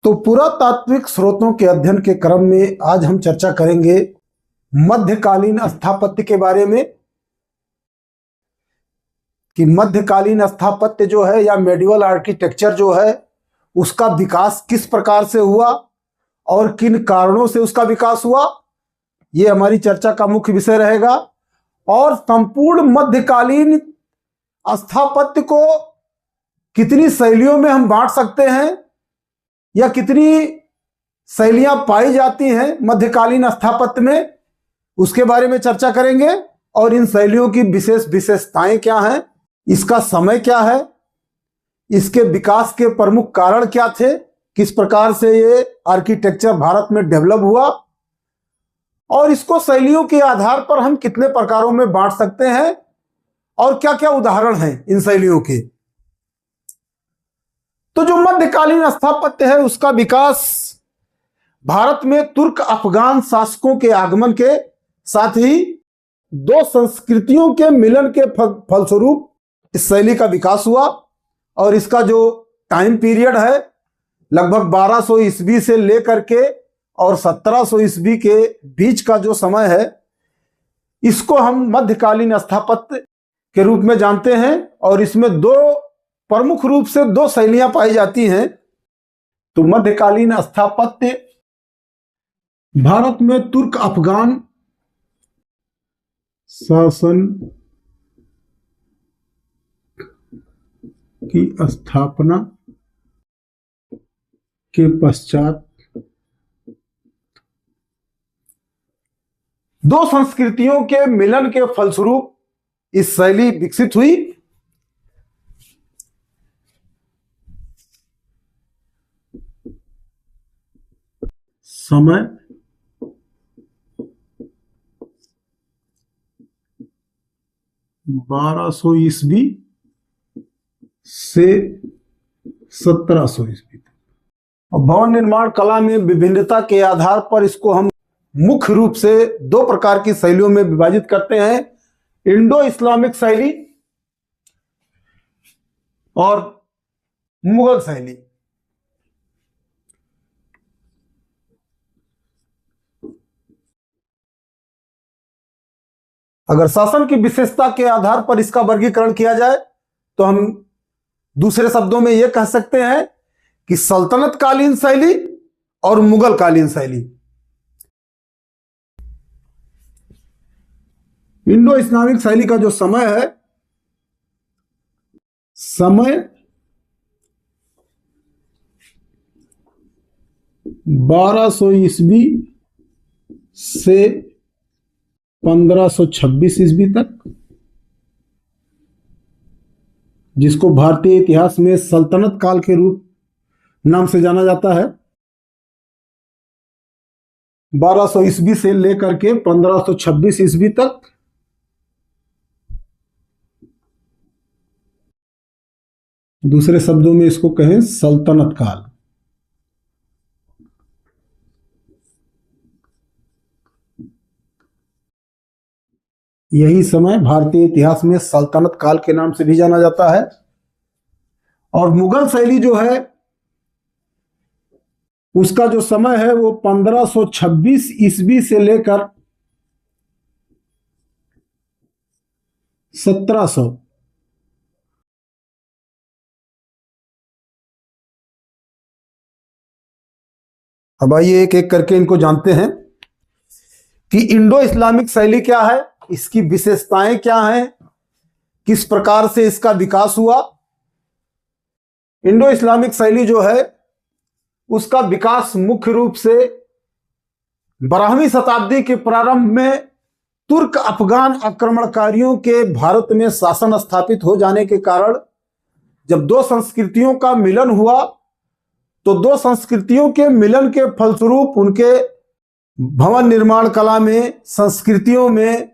तो पुरातात्विक स्रोतों के अध्ययन के क्रम में आज हम चर्चा करेंगे मध्यकालीन स्थापत्य के बारे में कि मध्यकालीन स्थापत्य जो है या मेडिवल आर्किटेक्चर जो है उसका विकास किस प्रकार से हुआ और किन कारणों से उसका विकास हुआ, ये हमारी चर्चा का मुख्य विषय रहेगा। और संपूर्ण मध्यकालीन स्थापत्य को कितनी शैलियों में हम बांट सकते हैं या कितनी शैलियां पाई जाती हैं मध्यकालीन स्थापत्य में, उसके बारे में चर्चा करेंगे। और इन शैलियों की विशेषताएं क्या हैं, इसका समय क्या है, इसके विकास के प्रमुख कारण क्या थे, किस प्रकार से ये आर्किटेक्चर भारत में डेवलप हुआ और इसको शैलियों के आधार पर हम कितने प्रकारों में बांट सकते हैं और क्या क्या उदाहरण हैं इन शैलियों के। तो जो मध्यकालीन स्थापत्य है उसका विकास भारत में तुर्क अफगान शासकों के आगमन के साथ ही दो संस्कृतियों के मिलन के फलस्वरूप इस शैली का विकास हुआ। और इसका जो टाइम पीरियड है लगभग 1200 ईस्वी से लेकर के और 1700 ईस्वी के बीच का जो समय है इसको हम मध्यकालीन स्थापत्य के रूप में जानते हैं। और इसमें दो प्रमुख रूप से दो शैलियां पाई जाती हैं। तो मध्यकालीन स्थापत्य भारत में तुर्क अफगान शासन की स्थापना के पश्चात दो संस्कृतियों के मिलन के फलस्वरूप इस शैली विकसित हुई। समय 1200 ईस्वी से 1700 ईस्वी तक। और भवन निर्माण कला में विभिन्नता के आधार पर इसको हम मुख्य रूप से दो प्रकार की शैलियों में विभाजित करते हैं, इंडो इस्लामिक शैली और मुगल शैली। अगर शासन की विशेषता के आधार पर इसका वर्गीकरण किया जाए तो हम दूसरे शब्दों में यह कह सकते हैं कि सल्तनत कालीन शैली और मुगल कालीन शैली। इंडो इस्लामिक शैली का जो समय है, समय 1200 ईस्वी से 1526 ईस्वी तक, जिसको भारतीय इतिहास में सल्तनत काल के रूप नाम से जाना जाता है। 1200 ईस्वी से लेकर के 1526 ईस्वी तक दूसरे शब्दों में इसको कहें सल्तनत काल। यही समय भारतीय इतिहास में सल्तनत काल के नाम से भी जाना जाता है। और मुगल शैली जो है उसका जो समय है वो 1526 ईस्वी से लेकर 1700। अब आइए एक एक करके इनको जानते हैं कि इंडो इस्लामिक शैली क्या है, इसकी विशेषताएं क्या हैं, किस प्रकार से इसका विकास हुआ। इंडो इस्लामिक शैली जो है उसका विकास मुख्य रूप से 12वीं शताब्दी के प्रारंभ में तुर्क अफगान आक्रमणकारियों के भारत में शासन स्थापित हो जाने के कारण जब दो संस्कृतियों का मिलन हुआ तो दो संस्कृतियों के मिलन के फलस्वरूप उनके भवन निर्माण कला में, संस्कृतियों में,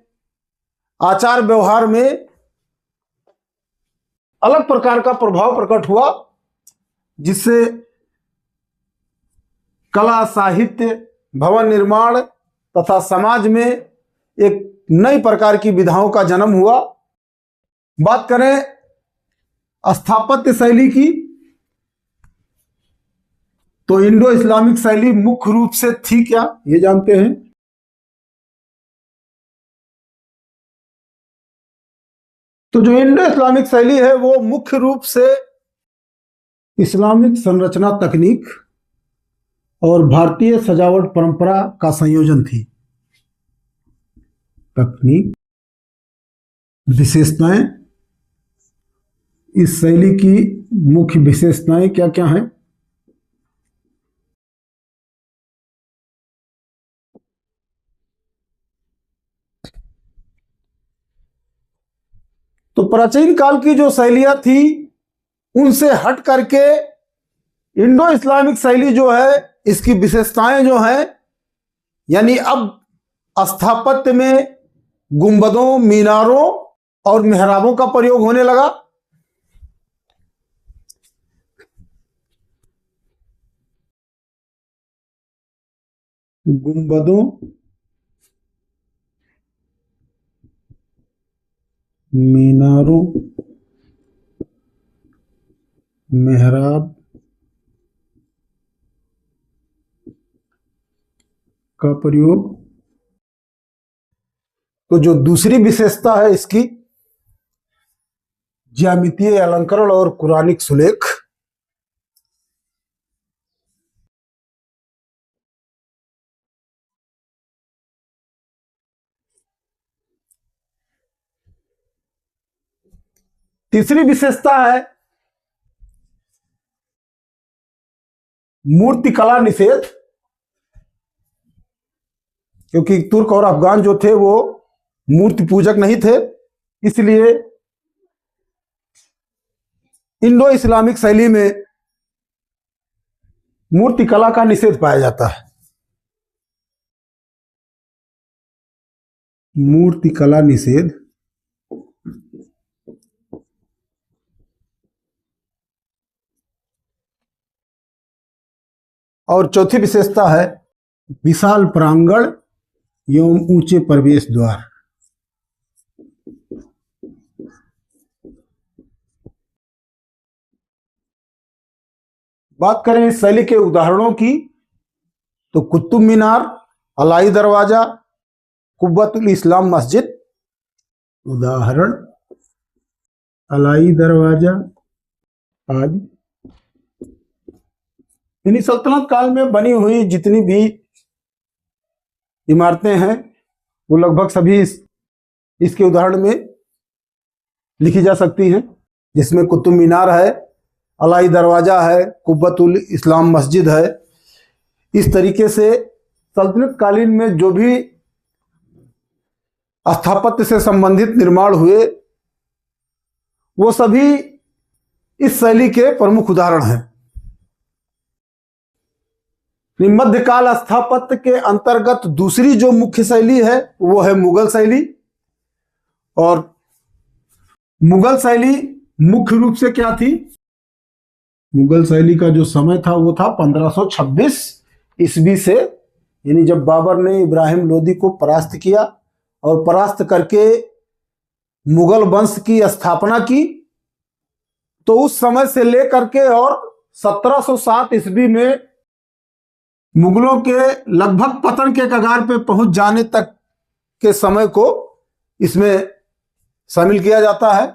आचार व्यवहार में अलग प्रकार का प्रभाव प्रकट हुआ, जिससे कला, साहित्य, भवन निर्माण तथा समाज में एक नई प्रकार की विधाओं का जन्म हुआ। बात करें स्थापत्य शैली की तो इंडो इस्लामिक शैली मुख्य रूप से थी क्या, ये जानते हैं। तो जो इंडो इस्लामिक शैली है वो मुख्य रूप से इस्लामिक संरचना तकनीक और भारतीय सजावट परंपरा का संयोजन थी। तकनीक विशेषताएं, इस शैली की मुख्य विशेषताएं क्या क्या हैं। तो प्राचीन काल की जो शैलियां थी उनसे हट करके इंडो इस्लामिक शैली जो है इसकी विशेषताएं जो है, यानी अब स्थापत्य में गुंबदों, मीनारों और मेहराबों का प्रयोग होने लगा। गुंबदों, मीनारों, मेहराब का प्रयोग। तो जो दूसरी विशेषता है इसकी, ज्यामितीय अलंकरण और कुरानिक सुलेख। तीसरी विशेषता है मूर्तिकला निषेध, क्योंकि तुर्क और अफगान जो थे वो मूर्ति पूजक नहीं थे, इसलिए इंडो इस्लामिक शैली में मूर्तिकला का निषेध पाया जाता है। मूर्तिकला निषेध। और चौथी विशेषता है विशाल प्रांगण एवं ऊंचे प्रवेश द्वार। बात करें इस शैली के उदाहरणों की तो कुतुब मीनार, अलाई दरवाजा, कुब्बतुल इस्लाम मस्जिद। उदाहरण अलाई दरवाजा आदि। यानी सल्तनत काल में बनी हुई जितनी भी इमारतें हैं वो लगभग सभी इसके उदाहरण में लिखी जा सकती हैं, जिसमें कुतुब मीनार है, अलाई दरवाजा है, कुब्बतुल इस्लाम मस्जिद है। इस तरीके से सल्तनत कालीन में जो भी स्थापत्य से संबंधित निर्माण हुए वो सभी इस शैली के प्रमुख उदाहरण हैं। मध्यकाल स्थापत्य के अंतर्गत दूसरी जो मुख्य शैली है वो है मुगल शैली। और मुगल शैली मुख्य रूप से क्या थी? मुगल शैली का जो समय था वो था 1526 ईस्वी से, यानी जब बाबर ने इब्राहिम लोदी को परास्त किया और परास्त करके मुगल वंश की स्थापना की, तो उस समय से लेकर के और 1707 ईस्वी में मुगलों के लगभग पतन के कगार पे पहुंच जाने तक के समय को इसमें शामिल किया जाता है।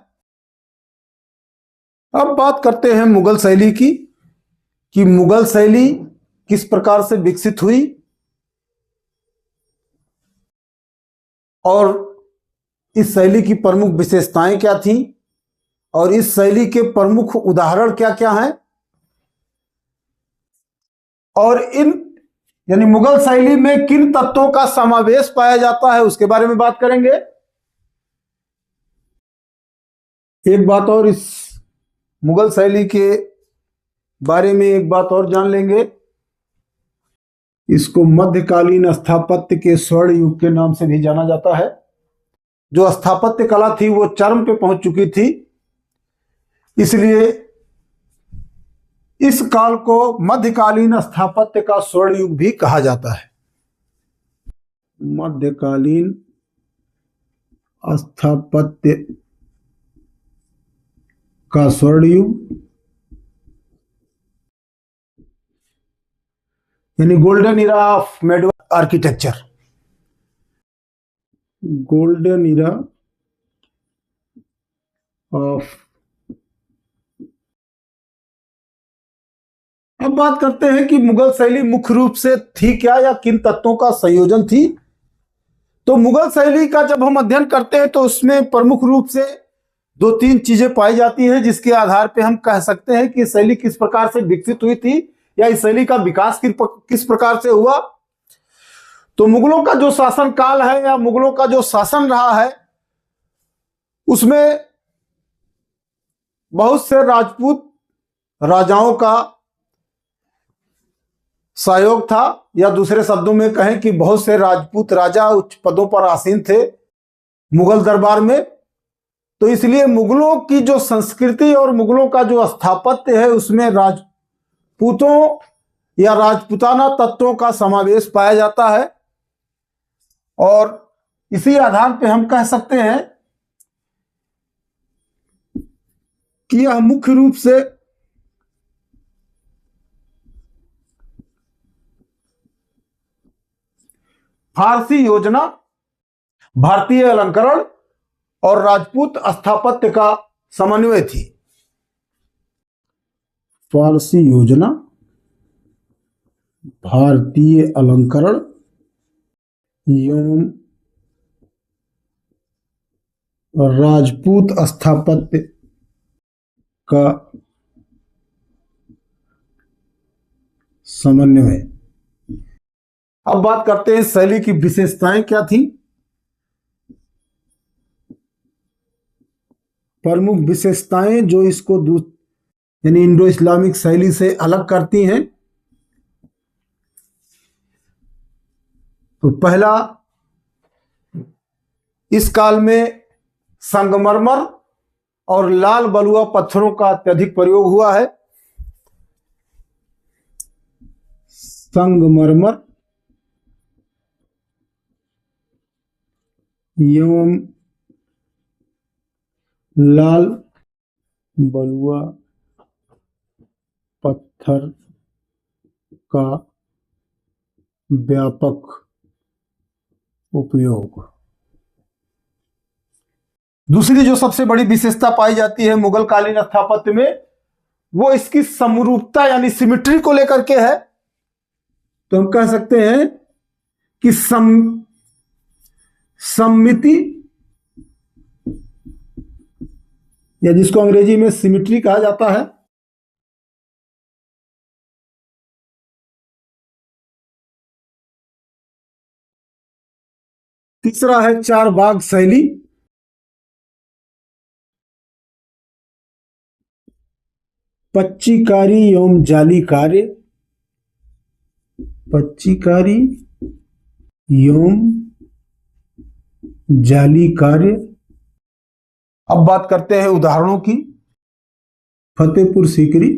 अब बात करते हैं मुगल शैली की कि मुगल शैली किस प्रकार से विकसित हुई और इस शैली की प्रमुख विशेषताएं क्या थीं और इस शैली के प्रमुख उदाहरण क्या क्या हैं, और इन यानी मुगल शैली में किन तत्वों का समावेश पाया जाता है उसके बारे में बात करेंगे। एक बात और, इस मुगल शैली के बारे में एक बात और जान लेंगे। इसको मध्यकालीन स्थापत्य के स्वर्ण युग के नाम से भी जाना जाता है। जो स्थापत्य कला थी वो चरम पे पहुंच चुकी थी, इसलिए इस काल को मध्यकालीन स्थापत्य का स्वर्ण युग भी कहा जाता है। मध्यकालीन स्थापत्य का स्वर्ण युग यानी golden era of medieval architecture, golden era of. अब बात करते हैं कि मुगल शैली मुख्य रूप से थी क्या या किन तत्वों का संयोजन थी। तो मुगल शैली का जब हम अध्ययन करते हैं तो उसमें प्रमुख रूप से दो तीन चीजें पाई जाती हैं जिसके आधार पर हम कह सकते हैं कि शैली किस प्रकार से विकसित हुई थी या इस शैली का विकास किस प्रकार से हुआ। तो मुगलों का जो शासन काल है या मुगलों का जो शासन रहा है उसमें बहुत से राजपूत राजाओं का सहयोग था, या दूसरे शब्दों में कहें कि बहुत से राजपूत राजा उच्च पदों पर आसीन थे मुगल दरबार में। तो इसलिए मुगलों की जो संस्कृति और मुगलों का जो स्थापत्य है उसमें राजपूतों या राजपूताना तत्वों का समावेश पाया जाता है। और इसी आधार पर हम कह सकते हैं कि यह मुख्य रूप से फारसी योजना, भारतीय अलंकरण और राजपूत स्थापत्य का समन्वय थी। फारसी योजना, भारतीय अलंकरण एवं राजपूत स्थापत्य का समन्वय। अब बात करते हैं शैली की विशेषताएं क्या थी। प्रमुख विशेषताएं जो इसको यानी इंडो इस्लामिक शैली से अलग करती हैं। तो पहला, इस काल में संगमरमर और लाल बलुआ पत्थरों का अत्यधिक प्रयोग हुआ है। संगमरमर एवं लाल बलुआ पत्थर का व्यापक उपयोग। दूसरी जो सबसे बड़ी विशेषता पाई जाती है मुगल कालीन स्थापत्य में वो इसकी समरूपता यानी सिमिट्री को लेकर के है। तो हम कह सकते हैं कि सममिति या जिसको अंग्रेजी में सिमिट्री कहा जाता है। तीसरा है चार बाग शैली। पच्चीकारी एवं जाली कार्य, पच्चीकारी एवं जाली कार्य। अब बात करते हैं उदाहरणों की। फतेहपुर सीकरी,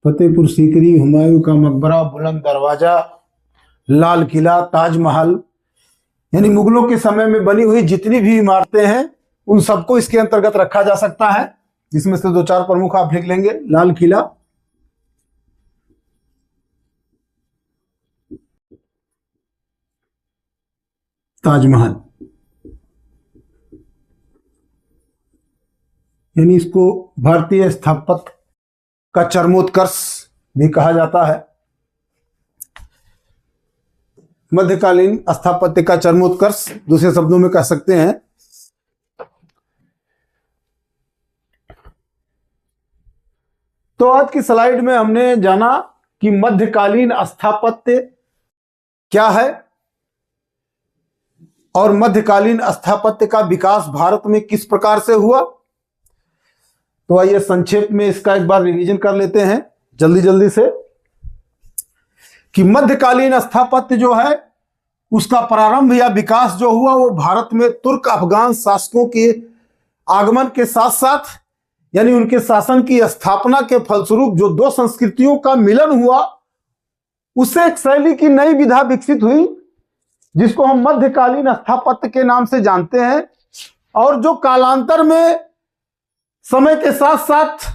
फतेहपुर सीकरी, हुमायूं का मकबरा, बुलंद दरवाजा, लाल किला, ताजमहल, यानी मुगलों के समय में बनी हुई जितनी भी इमारतें हैं उन सबको इसके अंतर्गत रखा जा सकता है। जिसमें से दो चार प्रमुख आप लिख लेंगे। लाल किला, ताजमहल, यानी इसको भारतीय स्थापत्य का चरमोत्कर्ष भी कहा जाता है। मध्यकालीन स्थापत्य का चरमोत्कर्ष दूसरे शब्दों में कह सकते हैं। तो आज की स्लाइड में हमने जाना कि मध्यकालीन स्थापत्य क्या है और मध्यकालीन स्थापत्य का विकास भारत में किस प्रकार से हुआ। तो आइए संक्षेप में इसका एक बार रिवीजन कर लेते हैं जल्दी जल्दी से कि मध्यकालीन स्थापत्य जो है उसका प्रारंभ या विकास जो हुआ वो भारत में तुर्क अफगान शासकों के आगमन के साथ साथ यानी उनके शासन की स्थापना के फलस्वरूप जो दो संस्कृतियों का मिलन हुआ उससे एक शैली की नई विधा विकसित हुई जिसको हम मध्यकालीन स्थापत्य के नाम से जानते हैं और जो कालांतर में समय के साथ साथ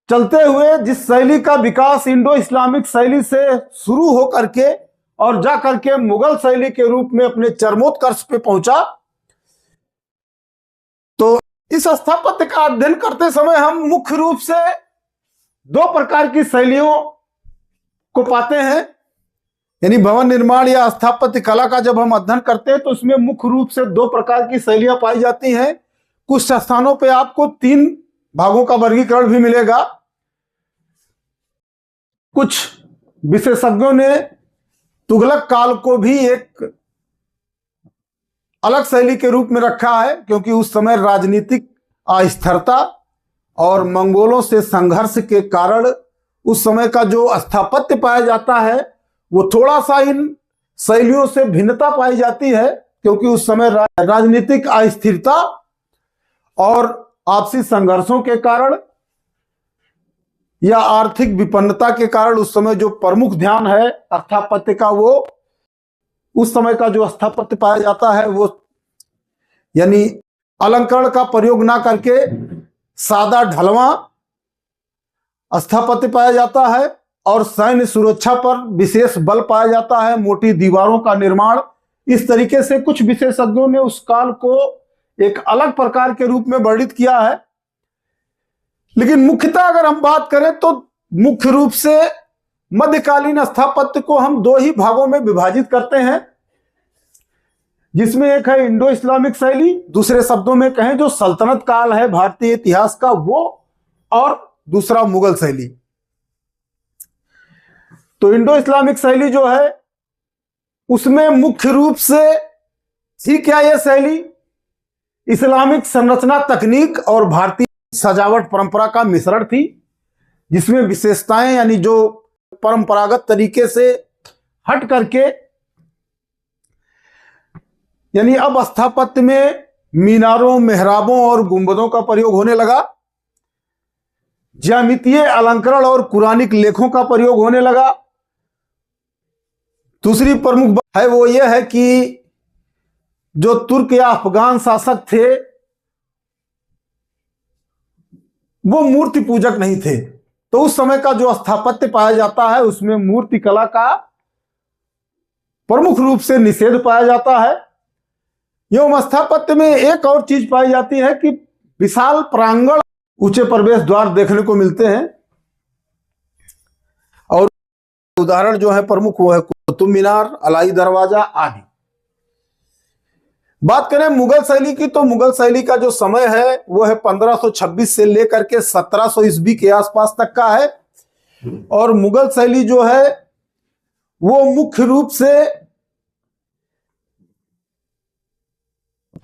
चलते हुए जिस शैली का विकास इंडो इस्लामिक शैली से शुरू हो करके और जा करके मुगल शैली के रूप में अपने चरमोत्कर्ष पे पहुंचा, तो इस स्थापत्य का अध्ययन करते समय हम मुख्य रूप से दो प्रकार की शैलियों को पाते हैं। यानी भवन निर्माण या स्थापत्य कला का जब हम अध्ययन करते हैं तो उसमें मुख्य रूप से दो प्रकार की शैलियां पाई जाती हैं। कुछ स्थानों पे आपको 3 भागों का वर्गीकरण भी मिलेगा। कुछ विशेषज्ञों ने तुगलक काल को भी एक अलग शैली के रूप में रखा है, क्योंकि उस समय राजनीतिक अस्थिरता और मंगोलों से संघर्ष के कारण उस समय का जो स्थापत्य पाया जाता है वो थोड़ा सा इन शैलियों से भिन्नता पाई जाती है, क्योंकि उस समय राजनीतिक अस्थिरता और आपसी संघर्षों के कारण या आर्थिक विपन्नता के कारण उस समय जो प्रमुख ध्यान है स्थापत्य का, वो उस समय का जो स्थापत्य पाया जाता है वो यानी अलंकरण का प्रयोग ना करके सादा ढलवा स्थापत्य पाया जाता है और सैन्य सुरक्षा पर विशेष बल पाया जाता है, मोटी दीवारों का निर्माण। इस तरीके से कुछ विशेषज्ञों ने उस काल को एक अलग प्रकार के रूप में वर्णित किया है। लेकिन मुख्यतः अगर हम बात करें तो मुख्य रूप से मध्यकालीन स्थापत्य को हम 2 ही भागों में विभाजित करते हैं, जिसमें एक है इंडो इस्लामिक शैली, दूसरे शब्दों में कहें जो सल्तनत काल है भारतीय इतिहास का वो, और दूसरा मुगल शैली। तो इंडो इस्लामिक शैली जो है उसमें मुख्य रूप से थी क्या यह शैली, इस्लामिक संरचना तकनीक और भारतीय सजावट परंपरा का मिश्रण थी, जिसमें विशेषताएं यानी जो परंपरागत तरीके से हट करके, यानी अब स्थापत्य में मीनारों, मेहराबों और गुंबदों का प्रयोग होने लगा, ज्यामितीय अलंकरण और कुरानिक लेखों का प्रयोग होने लगा। दूसरी प्रमुख बात है वो ये है कि जो तुर्क या अफगान शासक थे वो मूर्ति पूजक नहीं थे, तो उस समय का जो स्थापत्य पाया जाता है उसमें मूर्ति कला का प्रमुख रूप से निषेध पाया जाता है। एवं स्थापत्य में एक और चीज पाई जाती है कि विशाल प्रांगण, ऊंचे प्रवेश द्वार देखने को मिलते हैं, और उदाहरण जो है प्रमुख वो है कुतुब मीनार, अलाई दरवाजा आदि। बात करें मुगल शैली की तो मुगल शैली का जो समय है वो है 1526 से लेकर के 1700 ईस्वी के आसपास तक का है, और मुगल शैली जो है वो मुख्य रूप से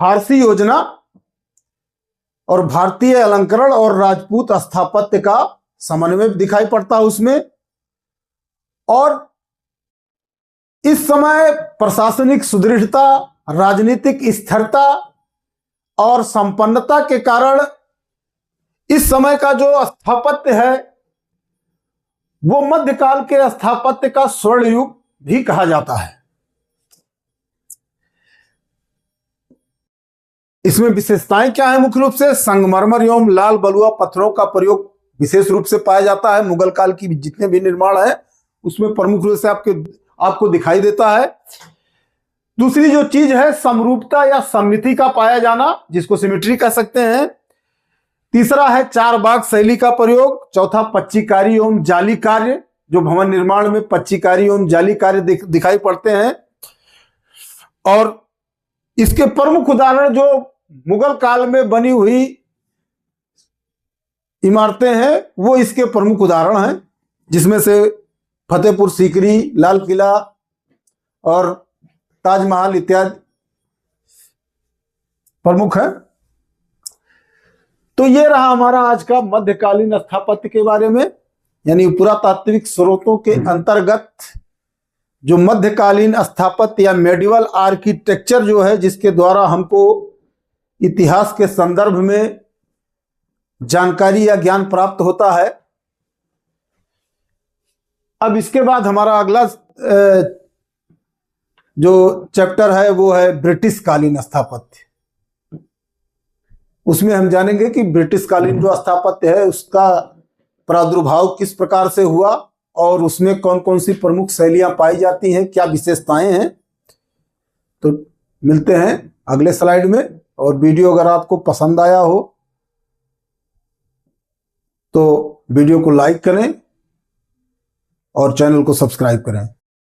फारसी योजना और भारतीय अलंकरण और राजपूत स्थापत्य का समन्वय दिखाई पड़ता है उसमें। और इस समय प्रशासनिक सुदृढ़ता, राजनीतिक स्थिरता और संपन्नता के कारण इस समय का जो स्थापत्य है वो मध्यकाल के स्थापत्य का स्वर्ण युग भी कहा जाता है। इसमें विशेषताएं क्या है, मुख्य रूप से संगमरमर एवं लाल बलुआ पत्थरों का प्रयोग विशेष रूप से पाया जाता है। मुगल काल की जितने भी निर्माण है उसमें प्रमुख रूप से आपको दिखाई देता है। दूसरी जो चीज है समरूपता या सममिति का पाया जाना, जिसको सिमेट्री कह सकते हैं। तीसरा है 4 बाग शैली का प्रयोग। चौथा पच्चीकारी एवं जाली कार्य, जो भवन निर्माण में पच्चीकारी एवं जाली कार्य दिखाई पड़ते हैं। और इसके प्रमुख उदाहरण जो मुगल काल में बनी हुई इमारतें हैं वो इसके प्रमुख उदाहरण हैं, जिसमें से फतेहपुर सीकरी, लाल किला और ताजमहल इत्यादि प्रमुख है। तो ये रहा हमारा आज का मध्यकालीन स्थापत्य के बारे में, यानी पुरातात्विक स्रोतों के अंतर्गत जो मध्यकालीन स्थापत्य या मेडिवल आर्किटेक्चर जो है, जिसके द्वारा हमको इतिहास के संदर्भ में जानकारी या ज्ञान प्राप्त होता है। अब इसके बाद हमारा अगला जो चैप्टर है वो है ब्रिटिश कालीन स्थापत्य। उसमें हम जानेंगे कि ब्रिटिश कालीन जो स्थापत्य है उसका प्रादुर्भाव किस प्रकार से हुआ और उसमें कौन कौन सी प्रमुख शैलियां पाई जाती हैं, क्या विशेषताएं हैं। तो मिलते हैं अगले स्लाइड में। और वीडियो अगर आपको पसंद आया हो तो वीडियो को लाइक करें और चैनल को सब्सक्राइब करें।